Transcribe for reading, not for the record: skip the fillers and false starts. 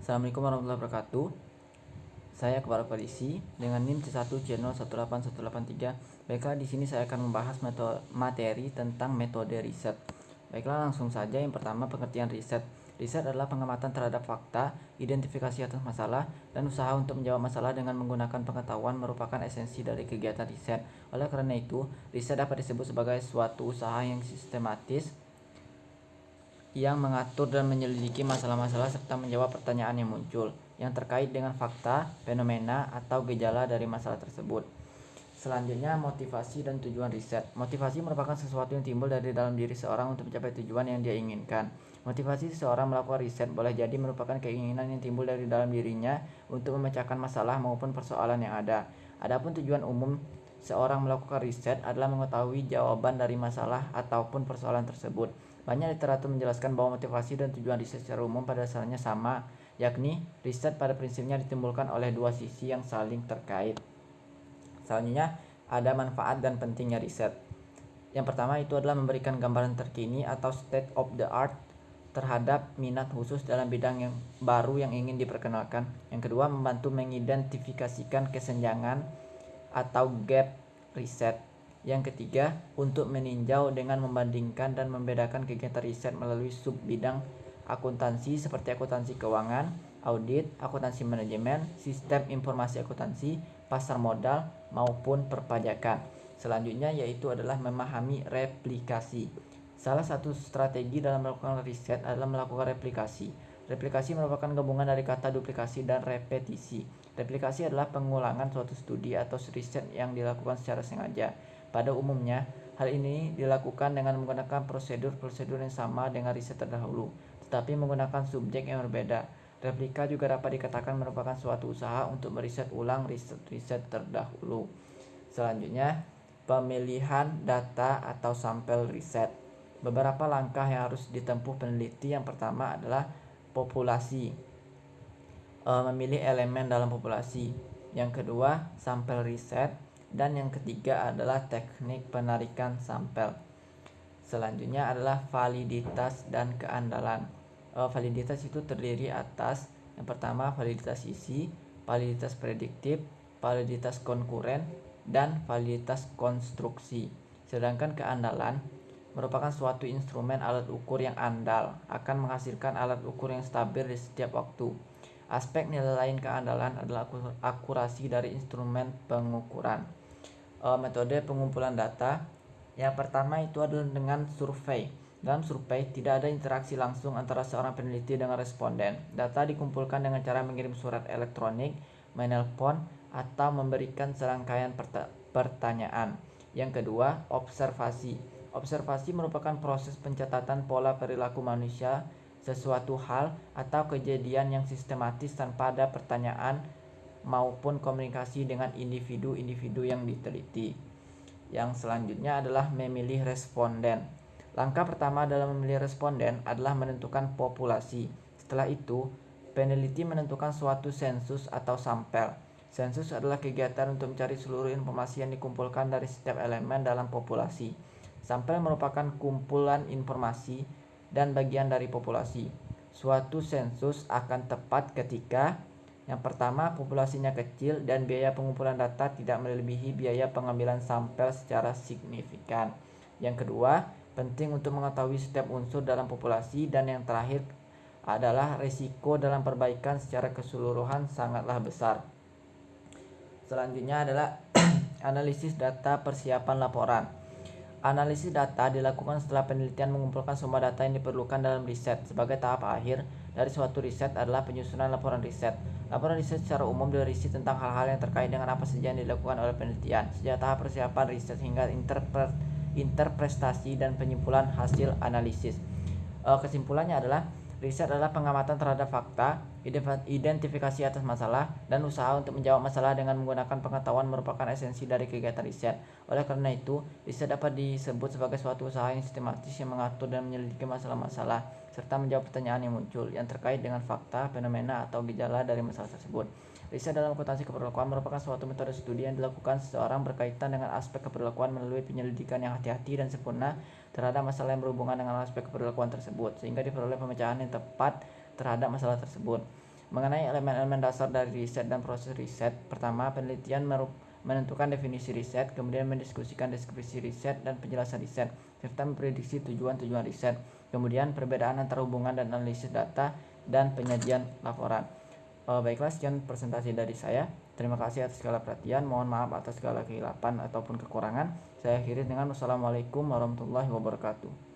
Assalamualaikum warahmatullahi wabarakatuh. Saya Kepala Polisi dengan NIM C1C018183. Baiklah, di sini saya akan membahas materi tentang metode riset. Baiklah, langsung saja. Yang pertama, pengertian riset. Riset adalah pengamatan terhadap fakta, identifikasi atas masalah, dan usaha untuk menjawab masalah dengan menggunakan pengetahuan merupakan esensi dari kegiatan riset. Oleh karena itu, riset dapat disebut sebagai suatu usaha yang sistematis yang mengatur dan menyelidiki masalah-masalah serta menjawab pertanyaan yang muncul yang terkait dengan fakta, fenomena, atau gejala dari masalah tersebut. Selanjutnya, motivasi dan tujuan riset. Motivasi merupakan sesuatu yang timbul dari dalam diri seorang untuk mencapai tujuan yang dia inginkan. Motivasi seseorang melakukan riset boleh jadi merupakan keinginan yang timbul dari dalam dirinya untuk memecahkan masalah maupun persoalan yang ada. Adapun tujuan umum seorang melakukan riset adalah mengetahui jawaban dari masalah ataupun persoalan tersebut. Banyak literatur menjelaskan bahwa motivasi dan tujuan riset secara umum pada dasarnya sama, yakni riset pada prinsipnya ditimbulkan oleh dua sisi yang saling terkait. Selanjutnya, ada manfaat dan pentingnya riset. Yang pertama itu adalah memberikan gambaran terkini atau state of the art terhadap minat khusus dalam bidang yang baru yang ingin diperkenalkan. Yang kedua, membantu mengidentifikasikan kesenjangan atau gap riset. Yang ketiga, untuk meninjau dengan membandingkan dan membedakan kegiatan riset melalui sub bidang akuntansi seperti akuntansi keuangan, audit, akuntansi manajemen, sistem informasi akuntansi, pasar modal, maupun perpajakan. Selanjutnya yaitu adalah memahami replikasi. Salah satu strategi dalam melakukan riset adalah melakukan replikasi. Replikasi merupakan gabungan dari kata duplikasi dan repetisi. Replikasi adalah pengulangan suatu studi atau riset yang dilakukan secara sengaja. Pada umumnya, hal ini dilakukan dengan menggunakan prosedur-prosedur yang sama dengan riset terdahulu, tetapi menggunakan subjek yang berbeda. Replika juga dapat dikatakan merupakan suatu usaha untuk meriset ulang riset terdahulu. Selanjutnya, pemilihan data atau sampel riset. Beberapa langkah yang harus ditempuh peneliti. Yang pertama adalah populasi, memilih elemen dalam populasi. Yang kedua, sampel riset. Dan yang ketiga adalah teknik penarikan sampel. Selanjutnya adalah validitas dan keandalan. Validitas itu terdiri atas yang pertama validitas isi, validitas prediktif, validitas konkuren, dan validitas konstruksi. Sedangkan keandalan merupakan suatu instrumen alat ukur yang andal, akan menghasilkan alat ukur yang stabil di setiap waktu. Aspek nilai lain keandalan adalah akurasi dari instrumen pengukuran. Metode pengumpulan data. Yang pertama itu adalah dengan survei. Dalam survei tidak ada interaksi langsung antara seorang peneliti dengan responden. Data dikumpulkan dengan cara mengirim surat elektronik, menelpon, atau memberikan serangkaian pertanyaan. Yang kedua, observasi. Observasi merupakan proses pencatatan pola perilaku manusia, sesuatu hal atau kejadian yang sistematis tanpa ada pertanyaan maupun komunikasi dengan individu-individu yang diteliti. Yang selanjutnya adalah memilih responden. Langkah pertama dalam memilih responden adalah menentukan populasi. Setelah itu, peneliti menentukan suatu sensus atau sampel. Sensus adalah kegiatan untuk mencari seluruh informasi yang dikumpulkan dari setiap elemen dalam populasi. Sampel merupakan kumpulan informasi dan bagian dari populasi. Suatu sensus akan tepat ketika yang pertama, populasinya kecil dan biaya pengumpulan data tidak melebihi biaya pengambilan sampel secara signifikan. Yang kedua, penting untuk mengetahui setiap unsur dalam populasi. Dan yang terakhir adalah risiko dalam perbaikan secara keseluruhan sangatlah besar. Selanjutnya adalah analisis data persiapan laporan. Analisis data dilakukan setelah penelitian mengumpulkan semua data yang diperlukan dalam riset. Sebagai tahap akhir dari suatu riset adalah penyusunan laporan riset. Laporan riset secara umum berisi tentang hal-hal yang terkait dengan apa saja yang dilakukan oleh penelitian, sejak tahap persiapan riset hingga interpretasi dan penyimpulan hasil analisis. Kesimpulannya adalah riset adalah pengamatan terhadap fakta, identifikasi atas masalah, dan usaha untuk menjawab masalah dengan menggunakan pengetahuan merupakan esensi dari kegiatan riset. Oleh karena itu, riset dapat disebut sebagai suatu usaha yang sistematis yang mengatur dan menyelidiki masalah-masalah serta menjawab pertanyaan yang muncul yang terkait dengan fakta, fenomena, atau gejala dari masalah tersebut. Riset dalam akuntansi keperluan merupakan suatu metode studi yang dilakukan seseorang berkaitan dengan aspek keperluan melalui penyelidikan yang hati-hati dan sempurna terhadap masalah yang berhubungan dengan aspek keperluan tersebut, sehingga diperoleh pemecahan yang tepat terhadap masalah tersebut. Mengenai elemen-elemen dasar dari riset dan proses riset, pertama, penelitian menentukan definisi riset, kemudian mendiskusikan deskripsi riset dan penjelasan riset, serta memprediksi tujuan-tujuan riset. Kemudian perbedaan antara hubungan dan analisis data dan penyajian laporan. Baiklah, sekian presentasi dari saya. Terima kasih atas segala perhatian. Mohon maaf atas segala kehilapan ataupun kekurangan. Saya akhiri dengan wassalamualaikum warahmatullahi wabarakatuh.